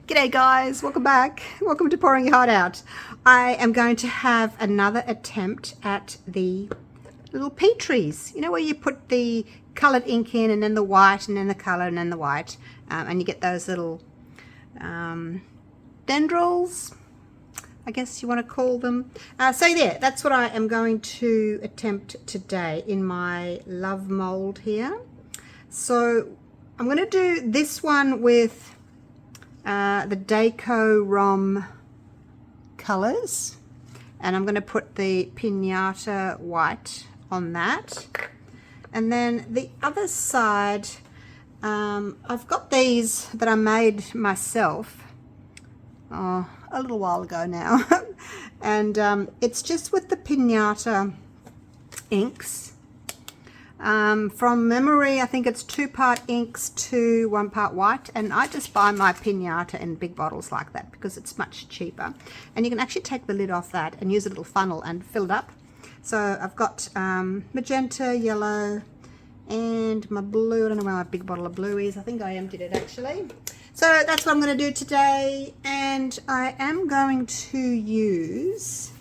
G'day guys, welcome back. Welcome to Pouring Your Heart Out. I am going to have another attempt at the little Petries. You know where you put the coloured ink in and then the white and then the colour and then the white and you get those little dendrils, I guess you want to call them. So yeah, that's what I am going to attempt today in my love mould here. So I'm going to do this one with the Deco Rom colours, and I'm going to put the Pinata white on that. And then the other side, I've got these that I made myself a little while ago now and it's just with the Pinata inks. From memory, I think it's 2-part inks to 1-part white, and I just buy my Pinata in big bottles like that because it's much cheaper. And you can actually take the lid off that and use a little funnel and fill it up. So I've got magenta, yellow, and my blue. I don't know where my big bottle of blue is. I think I emptied it actually. So that's what I'm going to do today, and I am going to use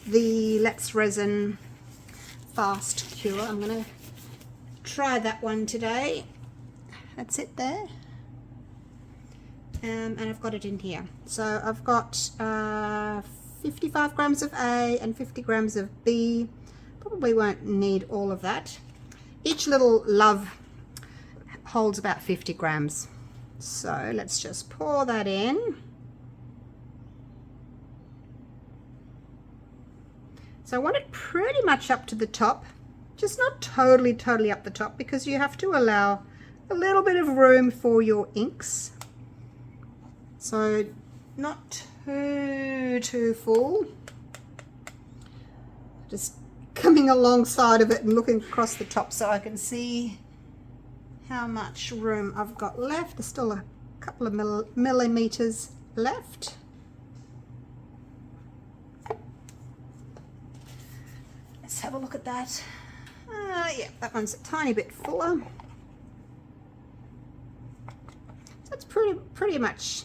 the Resin Fast Cure. I'm going to try that one today. That's it there. And I've got it in here. So I've got 55 grams of A and 50 grams of B. Probably won't need all of that. Each little love holds about 50 grams. So let's just pour that in. So I want it pretty much up to the top. Just not totally up the top, because you have to allow a little bit of room for your inks. So not too full. Just coming alongside of it and looking across the top so I can see how much room I've got left. There's still a couple of millimeters left. Let's have a look at that. Yeah, that one's a tiny bit fuller. So it's pretty much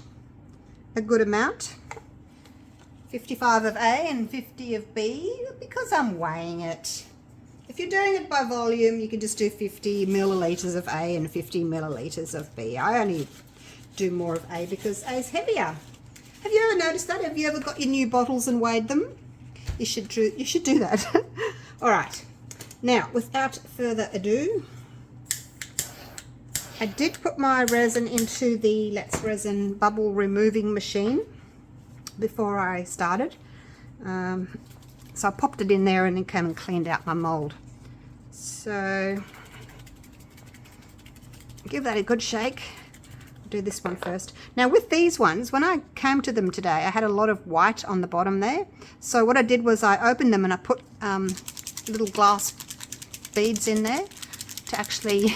a good amount. 55 of A and 50 of B, because I'm weighing it. If you're doing it by volume, you can just do 50 milliliters of A and 50 milliliters of B. I only do more of A because A is heavier. Have you ever noticed that? Have you ever got your new bottles and weighed them? You should do that. All right. Now, without further ado, I did put my resin into the Resin bubble removing machine before I started. So I popped it in there and then came and cleaned out my mold. So give that a good shake. I'll do this one first. Now with these ones, when I came to them today, I had a lot of white on the bottom there. So what I did was I opened them and I put little glass beads in there to actually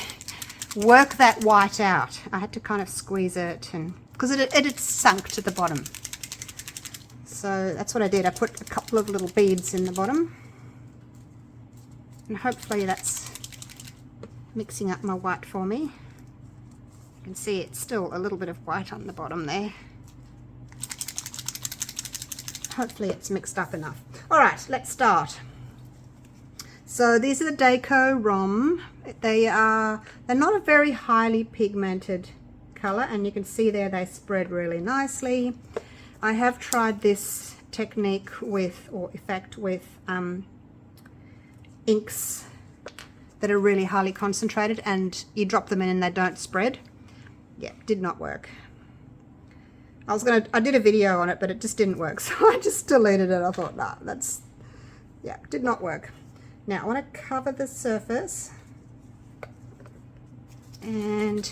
work that white out. I had to kind of squeeze it, and because it had sunk to the bottom. So that's what I did. I put a couple of little beads in the bottom, and hopefully that's mixing up my white for me. You can see it's still a little bit of white on the bottom there. Hopefully it's mixed up enough. All right, let's start. So these are the Deco Rom. They're not a very highly pigmented color, and you can see there they spread really nicely. I have tried this technique with, or effect with, inks that are really highly concentrated, and you drop them in and they don't spread. Yeah, did not work. I did a video on it, but it just didn't work, so I just deleted it. I thought, nah, did not work. Now I want to cover the surface and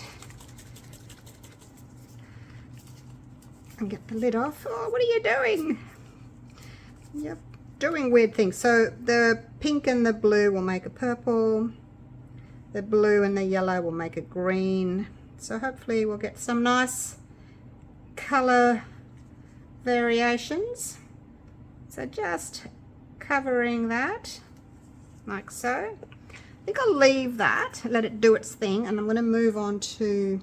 get the lid off. Oh, what are you doing? Yep, doing weird things. So the pink and the blue will make a purple. The blue and the yellow will make a green. So hopefully we'll get some nice color variations. So just covering that like so. I think I'll leave that, let it do its thing, and I'm going to move on to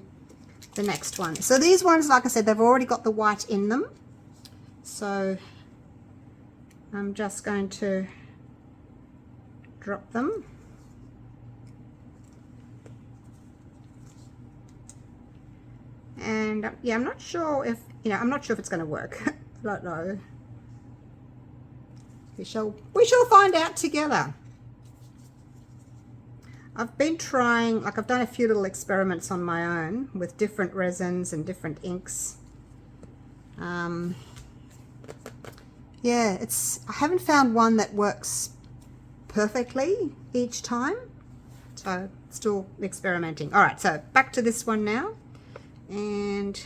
the next one. So these ones, like I said, they've already got the white in them. So I'm just going to drop them. And yeah, I'm not sure if, I'm not sure if it's going to work. I don't know. We shall find out together. I've been trying, like I've done a few little experiments on my own with different resins and different inks. Yeah, I haven't found one that works perfectly each time. So still experimenting. All right, so back to this one now. And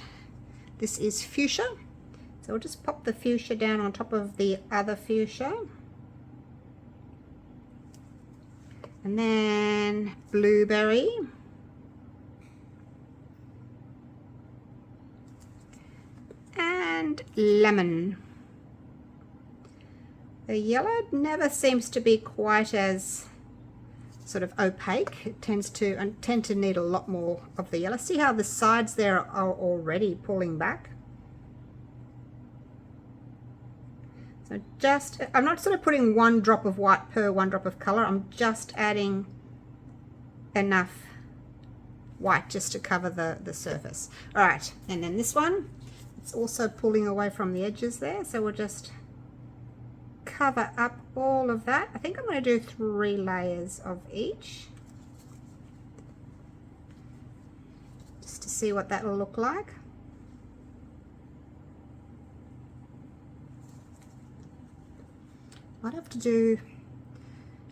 this is fuchsia. So we'll just pop the fuchsia down on top of the other fuchsia. And then blueberry. And lemon. The yellow never seems to be quite as sort of opaque. It tend to need a lot more of the yellow. See how the sides there are already pulling back? So I'm not sort of putting one drop of white per one drop of color. I'm just adding enough white just to cover the surface. All right, and then this one, it's also pulling away from the edges there. So we'll just cover up all of that. I think I'm going to do 3 layers of each, just to see what that will look like. Might have to do,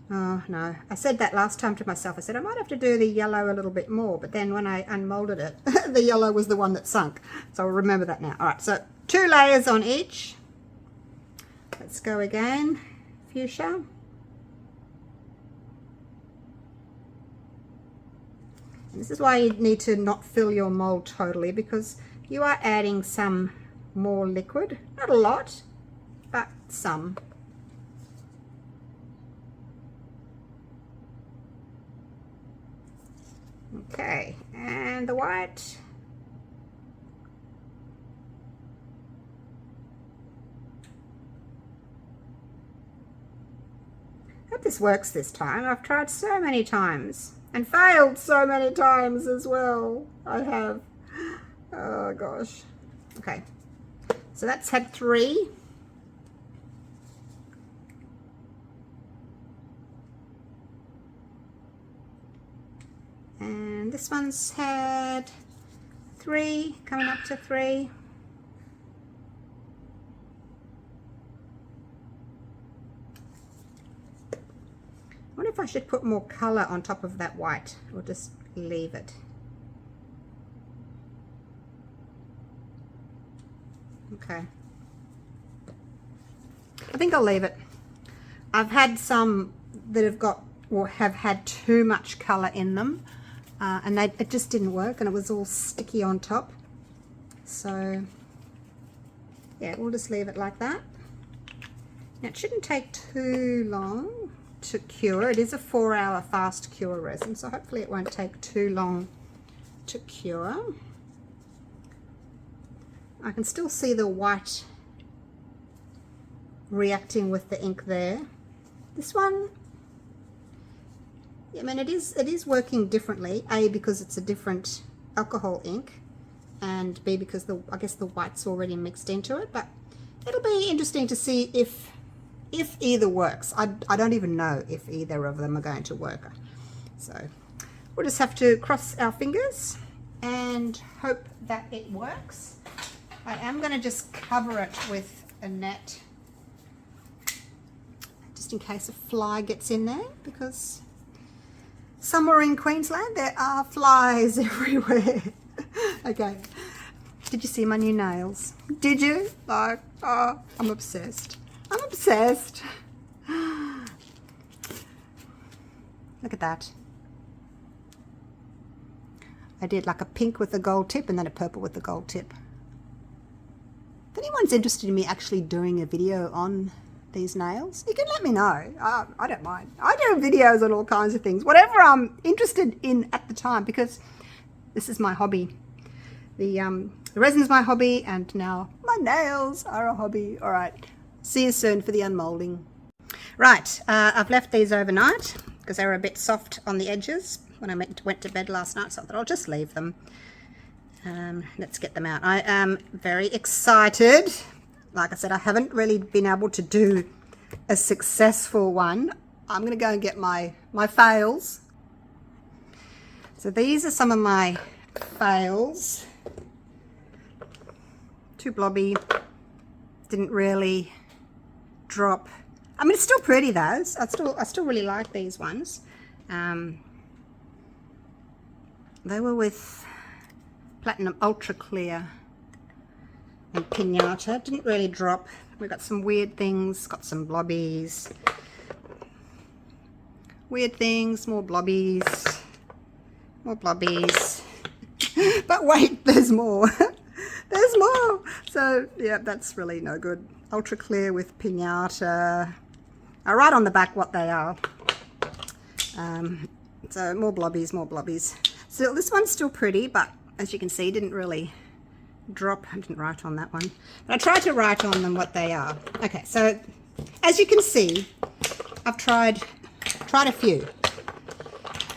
oh no, I said that last time to myself. I said I might have to do the yellow a little bit more, but then when I unmolded it, the yellow was the one that sunk. So I'll remember that now. All right, so 2 layers on each. Let's go again, fuchsia. And this is why you need to not fill your mold totally, because you are adding some more liquid. Not a lot, but some. Okay, and the white. Hope this works this time. I've tried so many times and failed so many times as well. I have. Oh gosh. Okay, so that's had 3. And this one's had 3, coming up to 3. I wonder if I should put more color on top of that white, or just leave it. Okay. I think I'll leave it. I've had some that have got, or have had too much color in them. And it just didn't work, and it was all sticky on top. So yeah, we'll just leave it like that. Now it shouldn't take too long to cure. It is a 4-hour fast cure resin, so hopefully it won't take too long to cure. I can still see the white reacting with the ink there. This one, I mean, it is working differently. A, because it's a different alcohol ink, and B, because I guess the white's already mixed into it. But it'll be interesting to see if either works. I don't even know if either of them are going to work. So we'll just have to cross our fingers and hope that it works. I am going to just cover it with a net, just in case a fly gets in there, because somewhere in Queensland there are flies everywhere. Okay, did you see my new nails? Did you? Like, oh, I'm obsessed. I'm obsessed. Look at that. I did like a pink with a gold tip and then a purple with the gold tip. If anyone's interested in me actually doing a video on these nails, you can let me know. I don't mind. I do videos on all kinds of things, whatever I'm interested in at the time, because this is my hobby. The resin's my hobby, and now my nails are a hobby. All right, see you soon for the unmolding. Right, I've left these overnight because they were a bit soft on the edges when I went to bed last night, so I thought I'll just leave them. Let's get them out. I am very excited. Like I said, I haven't really been able to do a successful one. I'm going to go and get my fails. So these are some of my fails. Too blobby. Didn't really drop. I mean, it's still pretty though. I still really like these ones. They were with Platinum Ultra Clear and Pinata. Didn't really drop. We got some weird things. Got some blobbies. Weird things. More blobbies. More blobbies. But wait, there's more. There's more. So yeah, that's really no good. Ultra Clear with Pinata. I'll write on the back what they are. So more blobbies, more blobbies. So this one's still pretty, but as you can see, didn't really drop. I didn't write on that one, but I tried to write on them what they are. Okay, so as you can see, I've tried a few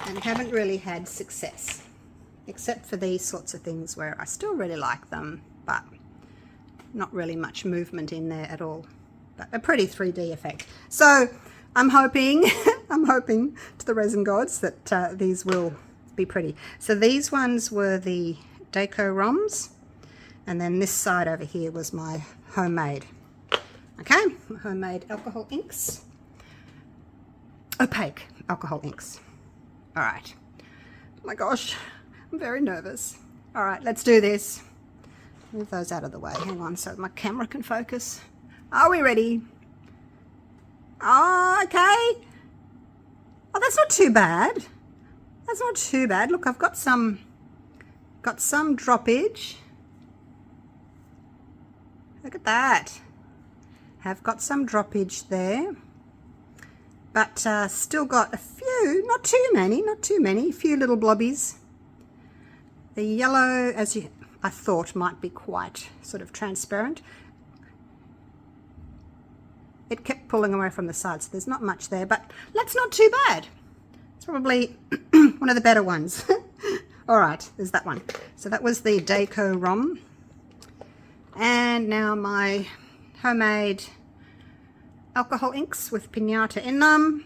and haven't really had success, except for these sorts of things where I still really like them, but not really much movement in there at all. But a pretty 3D effect. So I'm hoping, I'm hoping to the resin gods that these will be pretty. So these ones were the Deco ROMs, and then this side over here was my homemade. Okay, homemade alcohol inks, opaque alcohol inks. All right. Oh my gosh, I'm very nervous. All right, let's do this. Move those out of the way. Hang on, so my camera can focus. Are we ready? Oh, okay. Oh, that's not too bad. That's not too bad. Look, I've got some droppage. Look at that. Have got some droppage there, but still got a few, not too many, a few little blobbies. The yellow, I thought, might be quite sort of transparent. It kept pulling away from the side, so there's not much there, but that's not too bad. It's probably one of the better ones. All right, there's that one. So that was the Deco ROM. And now my homemade alcohol inks with Pinata in them.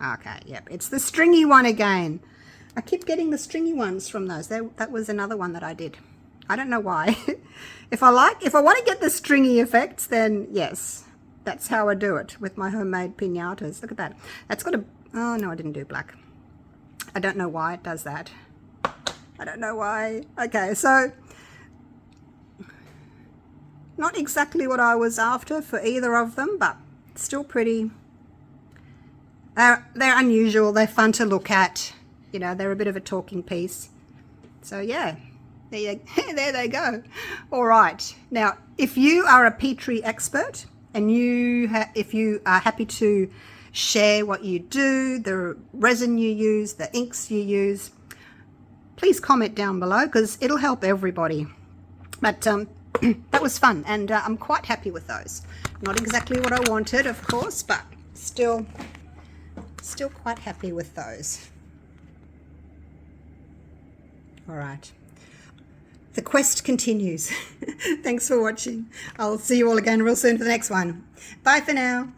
Okay, yep, it's the stringy one again. I keep getting the stringy ones from those. That was another one that I did. I don't know why. If I want to get the stringy effects, then yes, that's how I do it with my homemade pinatas. Look at that. That's got a, oh no, I didn't do black. I don't know why it does that. I don't know why. Okay, so not exactly what I was after for either of them, but still pretty. They're unusual. They're fun to look at. You know, they're a bit of a talking piece. So yeah, there they go. All right. Now, if you are a Petri expert and if you are happy to share what you do, the resin you use, the inks you use, please comment down below because it'll help everybody. But that was fun, and I'm quite happy with those. Not exactly what I wanted, of course, but still quite happy with those. All right. The quest continues. Thanks for watching. I'll see you all again real soon for the next one. Bye for now.